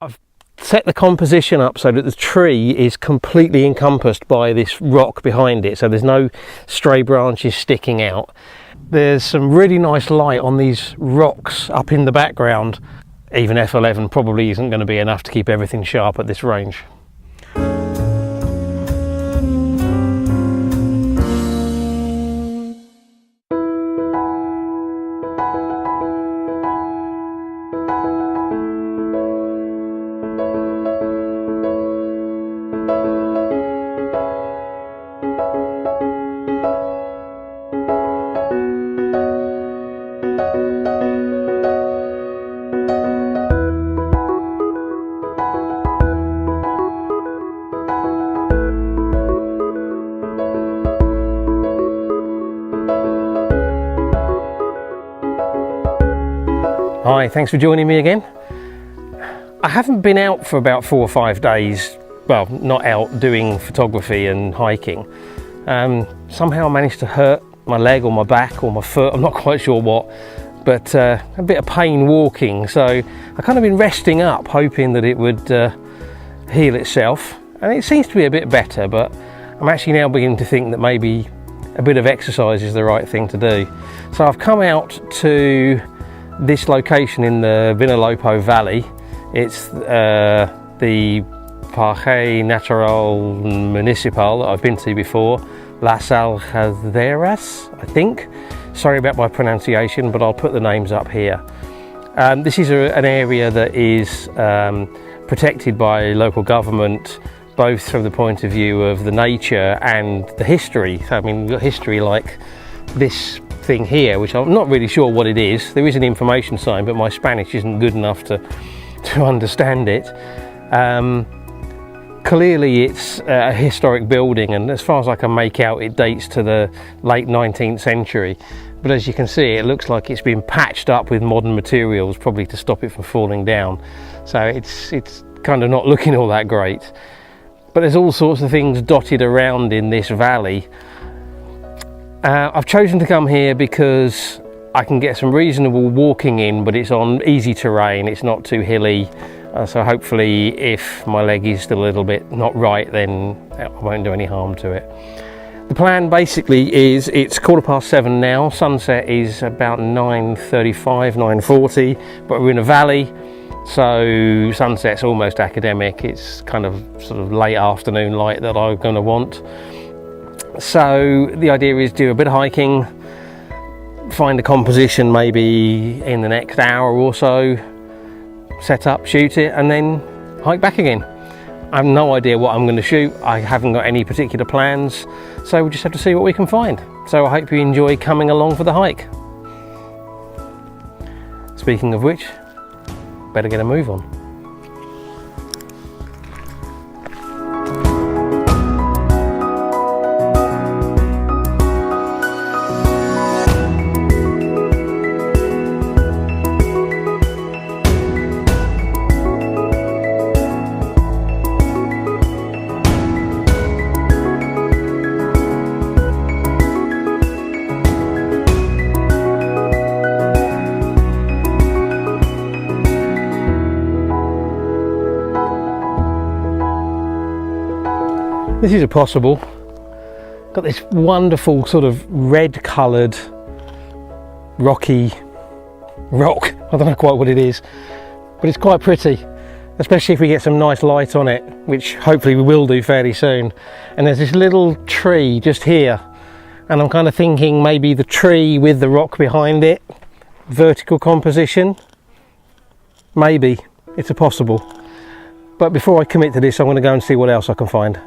I've set the composition up so that the tree is completely encompassed by this rock behind it, so there's no stray branches sticking out. There's some really nice light on these rocks up in the background. Even F11 probably isn't going to be enough to keep everything sharp at this range. Hi, thanks for joining me again. I haven't been out for about 4 or 5 days, well, not out doing photography and hiking. Somehow I managed to hurt my leg or my back or my foot, I'm not quite sure what, but a bit of pain walking, so I've kind of been resting up hoping that it would heal itself, and it seems to be a bit better, but I'm actually now beginning to think that maybe a bit of exercise is the right thing to do. So I've come out to this location in the Vinalopó Valley. It's the Paraje Natural Municipal that I've been to before, Los Algezares, I think. Sorry about my pronunciation, but I'll put the names up here. This is an area that is protected by local government, both from the point of view of the nature and the history. I mean, we've got history like this thing here, which I'm not really sure what it is. There is an information sign, but my Spanish isn't good enough to understand it. Clearly it's a historic building, and as far as I can make out, it dates to the late 19th century. But as you can see, it looks like it's been patched up with modern materials, probably to stop it from falling down. So it's kind of not looking all that great. But there's all sorts of things dotted around in this valley. I've chosen to come here because I can get some reasonable walking in, but it's on easy terrain, it's not too hilly, so hopefully if my leg is still a little bit not right, then I won't do any harm to it. The plan basically is, it's 7:15 now, sunset is about 9:35, 9:40, but we're in a valley, so sunset's almost academic. It's kind of sort of late afternoon light that I'm going to want. So the idea is do a bit of hiking, find a composition maybe in the next hour or so, set up, shoot it, and then hike back again. I have no idea what I'm going to shoot. I haven't got any particular plans, so we'll just have to see what we can find. So I hope you enjoy coming along for the hike. Speaking of which, better get a move on. This is a possible. Got this wonderful sort of red coloured rocky rock. I don't know quite what it is, but it's quite pretty, especially if we get some nice light on it, which hopefully we will do fairly soon. And there's this little tree just here, and I'm kind of thinking maybe the tree with the rock behind it, vertical composition, maybe. It's a possible. But before I commit to this, I'm going to go and see what else I can find.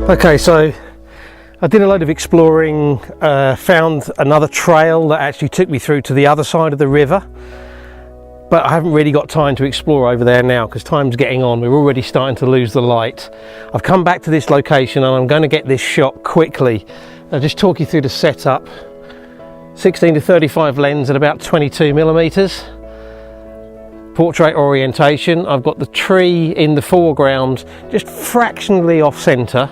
Okay, so I did a load of exploring, found another trail that actually took me through to the other side of the river, but I haven't really got time to explore over there now because time's getting on. We're already starting to lose the light. I've come back to this location and I'm going to get this shot quickly. I'll just talk you through the setup. 16 to 35 lens at about 22mm. Portrait orientation. I've got the tree in the foreground, just fractionally off centre.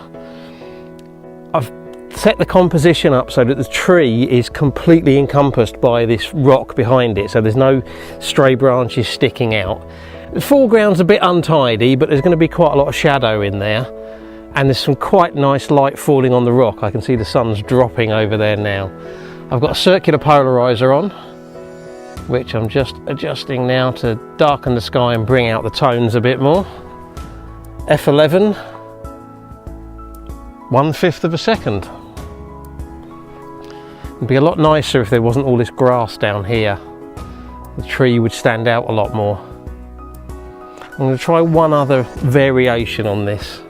I've set the composition up so that the tree is completely encompassed by this rock behind it, so there's no stray branches sticking out. The foreground's a bit untidy, but there's going to be quite a lot of shadow in there, and there's some quite nice light falling on the rock. I can see the sun's dropping over there now. I've got a circular polarizer on, which I'm just adjusting now to darken the sky and bring out the tones a bit more. F11, 1/5 of a second. It'd be a lot nicer if there wasn't all this grass down here. The tree would stand out a lot more. I'm going to try one other variation on this.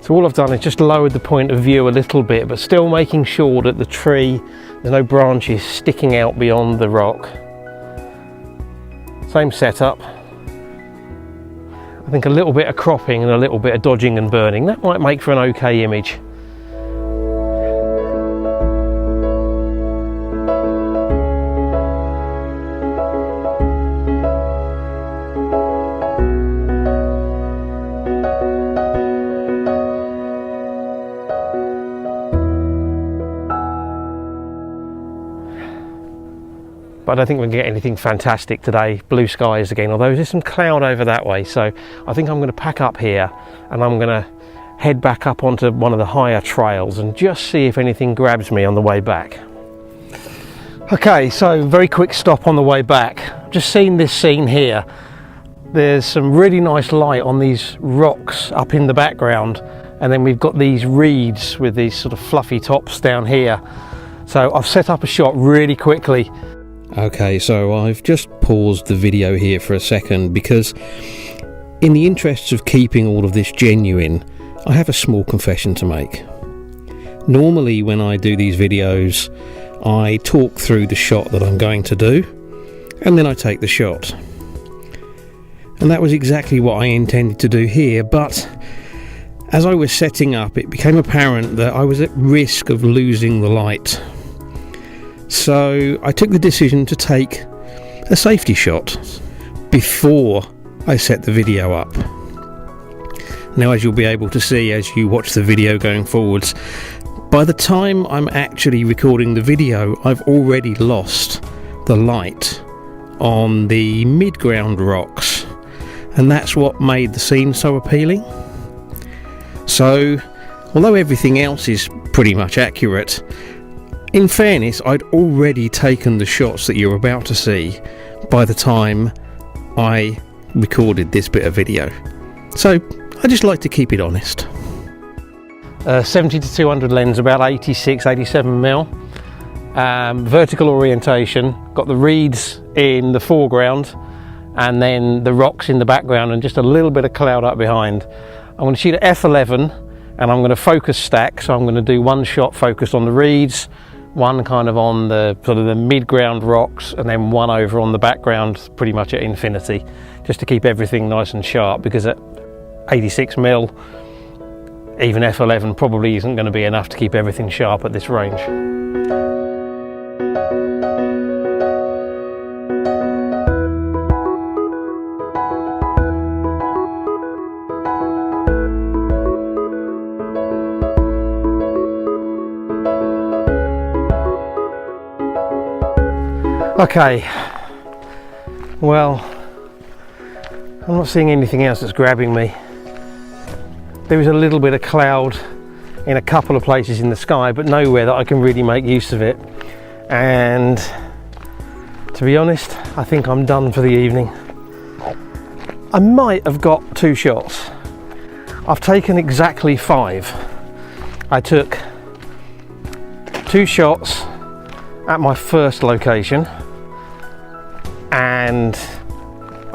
So all I've done is just lowered the point of view a little bit, but still making sure that the tree, there's no branches sticking out beyond the rock. Same setup. I think a little bit of cropping and a little bit of dodging and burning. That might make for an okay image. But I don't think we're going to get anything fantastic today. Blue skies again, although there's some cloud over that way. So I think I'm going to pack up here and I'm going to head back up onto one of the higher trails and just see if anything grabs me on the way back. Okay, so very quick stop on the way back. Just seen this scene here. There's some really nice light on these rocks up in the background, and then we've got these reeds with these sort of fluffy tops down here. So I've set up a shot really quickly. Okay, so I've just paused the video here for a second because in the interests of keeping all of this genuine, I have a small confession to make. Normally when I do these videos, I talk through the shot that I'm going to do and then I take the shot. And that was exactly what I intended to do here, but as I was setting up, it became apparent that I was at risk of losing the light. So I took the decision to take a safety shot before I set the video up. Now, as you'll be able to see as you watch the video going forwards, by the time I'm actually recording the video, I've already lost the light on the mid-ground rocks, and that's what made the scene so appealing. So, although everything else is pretty much accurate, in fairness, I'd already taken the shots that you're about to see by the time I recorded this bit of video. So I just like to keep it honest. 70 to 200 lens, about 86, 87mm. Vertical orientation, got the reeds in the foreground and then the rocks in the background and just a little bit of cloud up behind. I'm going to shoot at f11 and I'm going to focus stack, so I'm going to do one shot focused on the reeds, one kind of on the sort of the mid-ground rocks, and then one over on the background pretty much at infinity, just to keep everything nice and sharp, because at 86mm even f11 probably isn't going to be enough to keep everything sharp at this range. Okay, well, I'm not seeing anything else that's grabbing me. There is a little bit of cloud in a couple of places in the sky, but nowhere that I can really make use of it. And to be honest, I think I'm done for the evening. I might have got 2 shots. I've taken exactly 5. I took 2 shots at my first location, and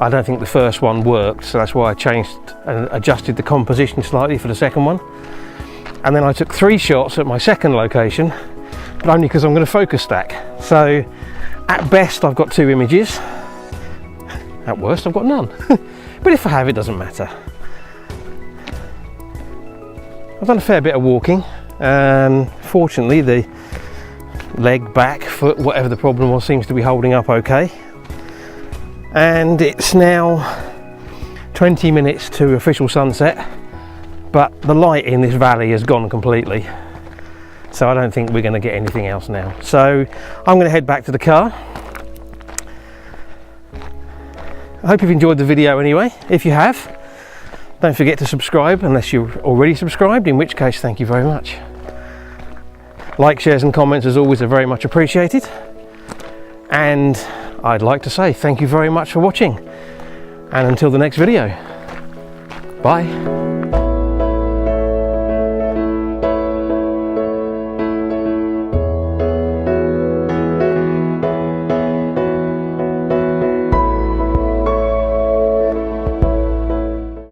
I don't think the first one worked, so that's why I changed and adjusted the composition slightly for the second one. And then I took 3 shots at my second location, but only because I'm going to focus stack. So at best I've got 2 images, at worst I've got none. But if I have, it doesn't matter. I've done a fair bit of walking. Fortunately the leg, back, foot, whatever the problem was, seems to be holding up okay. And it's now 20 minutes to official sunset, but the light in this valley has gone completely, so I don't think we're going to get anything else now. So I'm going to head back to the car. I hope you've enjoyed the video anyway. If you have, don't forget to subscribe unless you're already subscribed, in which case thank you very much. Like, shares and comments as always are very much appreciated, and I'd like to say thank you very much for watching, and until the next video, bye.